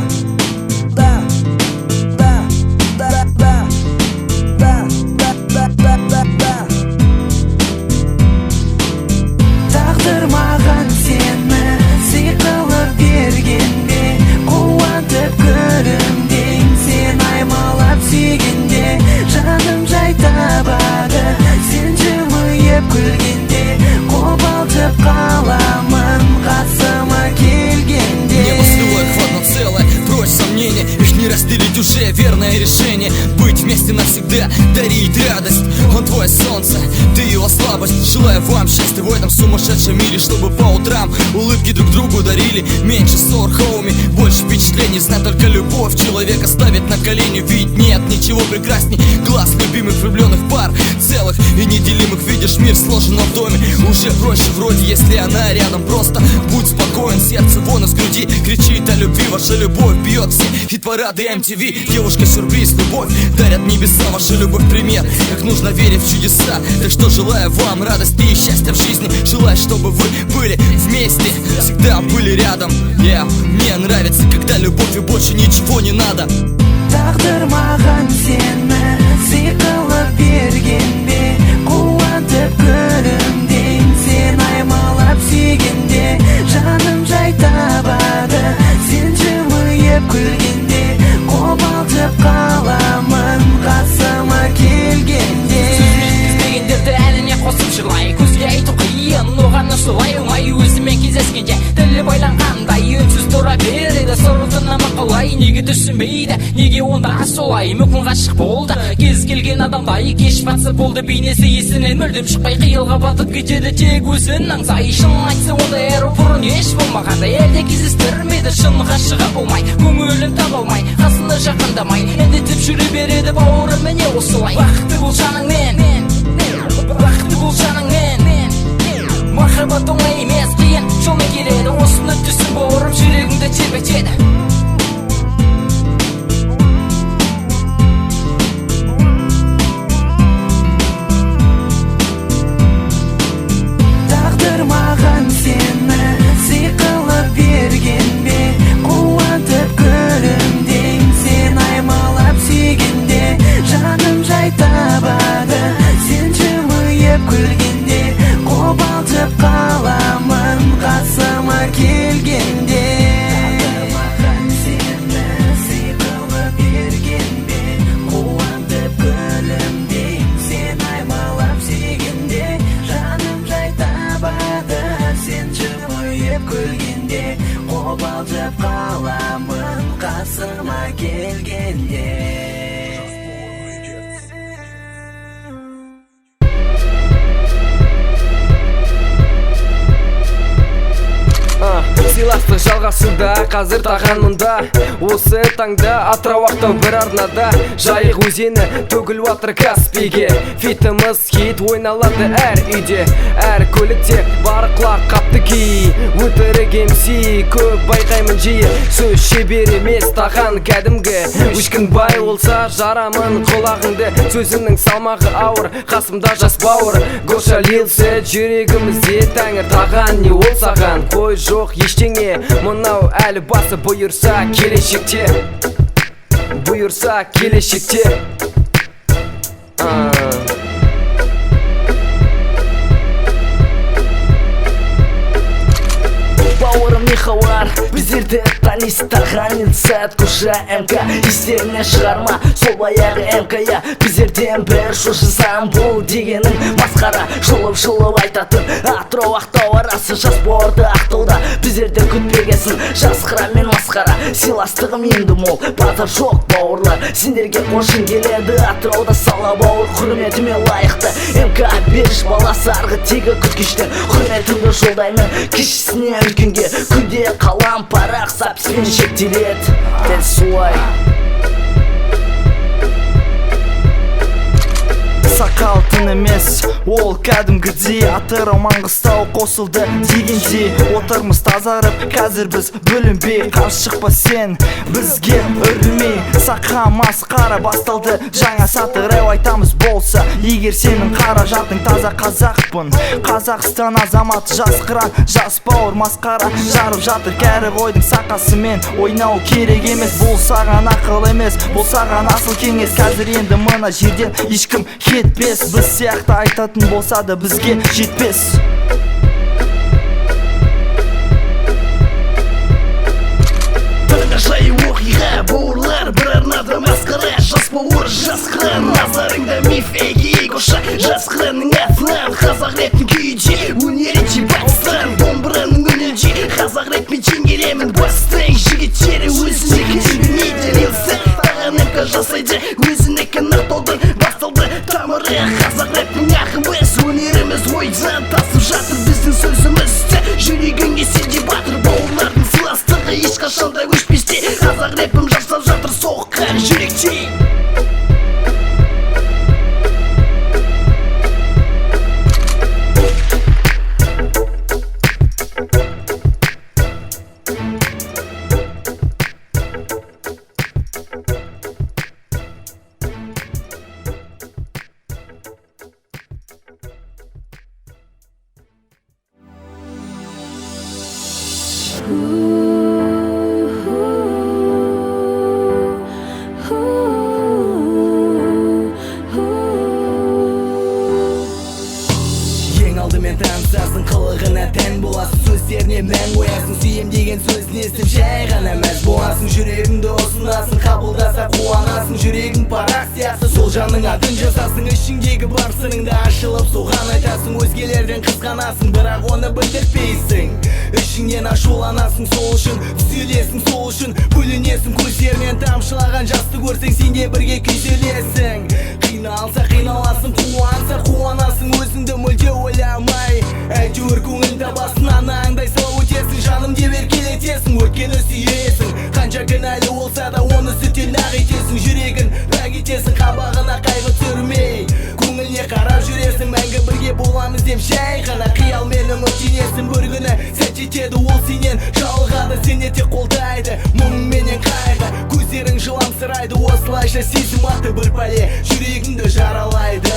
Тағдыр маған сені сыйқылып бергенде Қуантып көрімден сен аймалап сүйгенде Жаным жай табады сен жымиып күлгенде Қобалтып қаламын қасыма келгенде Небо слило их в одно целое, прочь сомнения Их не разделить уже верное решение Быть вместе навсегда, дарить радость Он твое солнце, ты его слабость Желаю вам счастья в этом сумасшедшем мире Чтобы по утрам улыбки друг другу дарили Меньше ссор, хоуми, больше впечатлений Знать только любовь человека ставит на колени Ведь нет ничего прекрасней глаз любимых влюбленных пар Целых и неделимых видишь мир сложенным в доме Уже проще вроде, если она рядом Просто будь спокоен, сердце вон из груди Кричит о любви, ваша любовь бьет все хит-парады MTV Девушка-сюрприз, любовь дарят небеса Ваша любовь пример, как нужно верить в чудеса Так что желаю вам радости и счастья в жизни Желаю, чтобы вы были вместе Всегда были рядом Мне нравится, когда любовь и больше ничего не надо Тағдыр маған сені сыйқылып берген бе Қуантып көрімден сен аймалап сүйгенде Жаным жай табады сен жымиып күлгенде Қобалтып қаламын қасыма келгенде Сөзбен әніне қосып жырлай Көзге айту қиын оған ашылай оңай Өзімен кездескенде тілі байланғандай Үнсіз тұра береді сұрытына мақалай Неге түсінбейді неге онда солай мүмкін ғашық болды кез келген адамдай кеш батса болды бейнесі есінен мүлдем шықпай қиялға батып кетеді тек өзін аңсай шынын айтса ондай әрі бұрын еш болмағандай әлде кездестірмеді шын ғашығы болмай көңілін таба алмай қасында жақындамай әндетіп жүре береді бауырым міне осылай бақытты бол жаныңмен бақытты бол жаныңмен махаббат оңай емес қиын жолмен келеді осыны түсін бауырым жүрегіңді тербетеді Тағдыр маған сені сый қылып берген бе қуантып күлімдейм сен аймалап сүйгенде жаным жай табады сен жымиып күлгенде қобалжып қаламын қасыма келгенде Тағдыр маған сені сый қылып берген бе қуантып күлімдейм сен аймалап сүйгенде жаным жай табады сен жымиып күлгенде қобалжып қаламын қасыма келгенде сыйластық жалғасуда қазір тағанмында осы таңда атырауақтау бір арнада жайық өзені төгіліп жатыр Каспийге фитіміз хит ойналады әр үйде әр көлікте бар құлақ қапты ки өтірік MC көп байқаймын жиі сөз шебер емес таған кәдімгі өшкін бай болса жарамын құлағыңды сөзінің салмағы ауыр қасымда жас бауыр Гоша лился жүрегімізде тәңір таған не ол саған қой жоқ ештеңе мынау әлі басы бұйырса келешекте Бауырым не хабар біздерді танисың тағанын сәт көші МК естеріне шығарма сол баяғы МК-я біздерден бір шошысам бұл дегенің масқара шылып айтатын атырау ақтау арасы жас бауырды ақтауда біздерді күтпегесін жасқыра мен масқара сыйластығым енді мол батыр жоқ бауырлар сендерге қошын келеді атырауда сала бауыр құрметіме лайықты МК беріш баласы арғы тегі күткіштен құрметімді жолдаймын кішісіне үлкенге күнде қалам парақ записпен шектеледі дәл солай сақал тын емес ол кәдімгідей атырау маңғыстау қосылды дегендей отырмыз тазарып қазір біз бөлінбей қарсы шықпа сен бізге үрілмей сақа масқара басталды жаңа саты рэп айтамыз болса егер сенің қаражатың таза қазақпын Қазақстан азаматы жас қыран жас бауыр масқара жарып жатыр кәрі қойдың сақасымен ойнау керек емес бұл саған ақыл емес бұл саған асыл кеңес қазір енді мына жерден ешкім кетпес біз сияқты айтатын болса да бізге жетпес Жай оқиға бауырлар бір арнада масқара жас бауыр жас қыран назарыңда миф эгей Гоша жас қыранның атынан қазақ рэптің күйде өнерінше батыстан домбыраның үнінде қазақ рэпмен жеңгелемін бастың жігіттері өзінікі не делился таған МК жасайды өзінікі нақтаудың басталды тамыры қазақ рэптің ақымыз өнеріміз ойдан тасып жатыр біздің сөзімізді жүрегіңе сенде батыр бауырлардың сыйластығы ешқашанда өшпесте қазақ рэпім жасап жатыр соққан жүректе Ooh, ooh, ooh. жүрегіңе мән қоясың. Сүйем деген сөзін естіп жай ғана мәз боласың. Жүрегіңді ұсынасың, қабылдаса қуанасың. Жүрегің парақ сияқты сол жаның атын жасасың. Ішіңдегі бар сырыңды ашылып соған айтасың. Өзгелерден қызғанасың, бірақ оны білдірпейсің. Ішіңнен ашуланасың сол үшін, түзелесің сол үшін. Бөлінесің көздерінен тамшылаған жасты көрсең, сен де бірге күйзелесің. Қиналса қиналасың, қуанса қуанасың. Өзіңді мүлде ойламай әйтеуір көңіл табасың. Анаңдай сылау өтесің, жаным деп еркелетесің. Өткені сүйесің, қанша кінәлі болса да оны сүттен ақ етесің. Жүрегін пәк етесің, қабағына қайғы түсірмей. Көңіліне қарап жүресің, мәңгі бірге боламыз деп жай ғана қиялмен үміттенесің. Бір күні сәт жетеді, ол сенен жалығады, сені тек қолдайды мұң менен қайғы. Көздерің жыламсырайды, осылайша сезім атты бір пәле жүрегіңді жаралайды.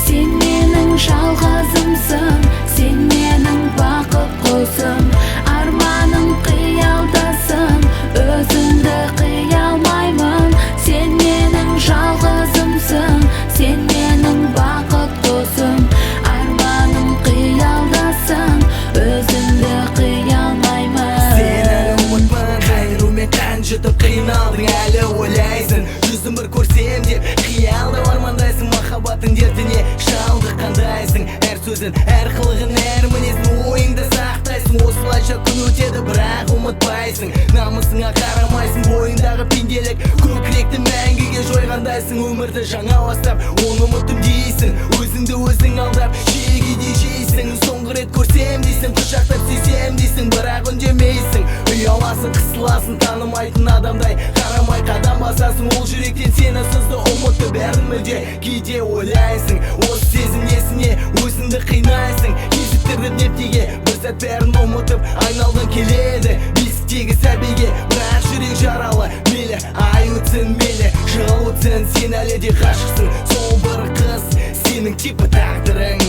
Сен менің жалғызымсың, сен менің бақыт құсым. Арманым қиялдасың, өзіңді қия алмаймын. Сен менің жалғызымсың, сен менің бақыт құсым. Арманым қиялдасың, өзіңді қия алмаймын. Сені ұмытпын, қайырумен қан жұтып қиналдың, әлі ойлайсың. Жүзім бір көрсем деп қиялда армандайсың. Махаббаттың дертіне шалдық қандайсың. Әр сөзін, әр қылығын, әр мінезін ойыңда сақтайсың. Осылайша күн өтеді, бірақ ұмытпайсың. Намысыңа қарамайсың, бойындағы пенделік көкіректі мәңгіге жойғандайсың. Өмірді жаңа бастап, оны ұмыттым дейсің. Өзіңді өзің алдап, жегеде жейсің. Соңғы рет көрсем дейсің, құшақтап сүйсем дейсің, бірақ үндемейсің. Ұяласың, қысыласың, танымайтын адамдай қарамай қадам басасың. Ол жүректен сені сызды ұмытты бәрін мүлде. Кейде ойлайсың, осы сезім несіне өзіңді қинайсың. Кезіктірдім нептеге, бір сәт бәрін ұмытып айналдың келеді бесіктегі сәбиге. Бірақ жүрек жаралы, мейлі ай өтсін, мейлі жыл өтсін, сен әлі де ғашықсың. Сол бір қыз, сенің типі тағдырың.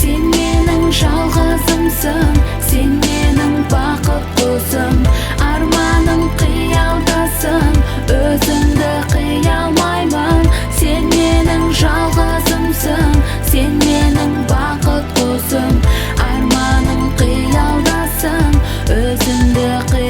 Сен менің жалғызымсың, сен менің бақыт құсым. Арманым қиялдасың, өзіңді қия алмаймын. Сен менің жалғызымсың, сен менің бақыт құсым. Арманым қиялдасың, өзіңді қия